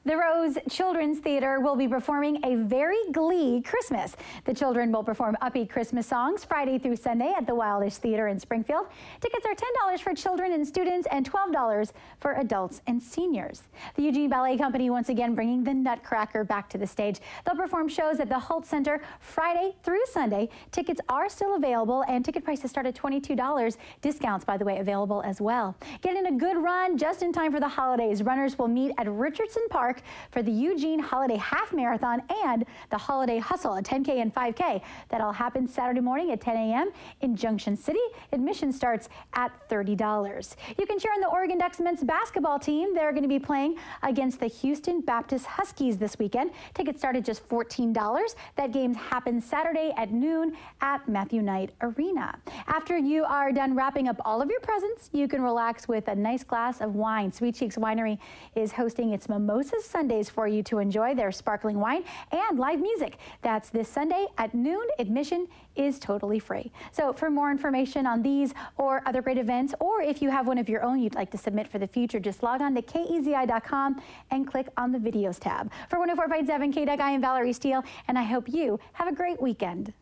The Rose Children's Theater will be performing A Very Glee Christmas. The children will perform upbeat Christmas songs Friday through Sunday at the Wildish Theater in Springfield. Tickets are $10 for children and students and $12 for adults and seniors. The Eugene Ballet Company once again bringing the Nutcracker back to the stage. They'll perform shows at the Holt Center Friday through Sunday. Tickets are still available and ticket prices start at $22. Discounts, by the way, available as well. Get in a good run just in time for the holidays. Runners will meet at Richardson Park for the Eugene Holiday Half Marathon and the Holiday Hustle, a 10K and 5K. That'll happen Saturday morning at 10 a.m. in Junction City. Admission starts at $30. You can cheer on the Oregon Ducks men's basketball team. They're going to be playing against the Houston Baptist Huskies this weekend. Tickets start at just $14. That game happens Saturday at noon at Matthew Knight Arena. After you are done wrapping up all of your presents, you can relax with a nice glass of wine. Sweet Cheeks Winery is hosting its Mimosa Sundays for you to enjoy their sparkling wine and live music. That's this Sunday at noon. Admission is totally free. So for more information on these or other great events, or if you have one of your own you'd like to submit for the future, just log on to KEZI.com and click on the videos tab. For 104.7 KDUG, I am Valerie Steele, and I hope you have a great weekend.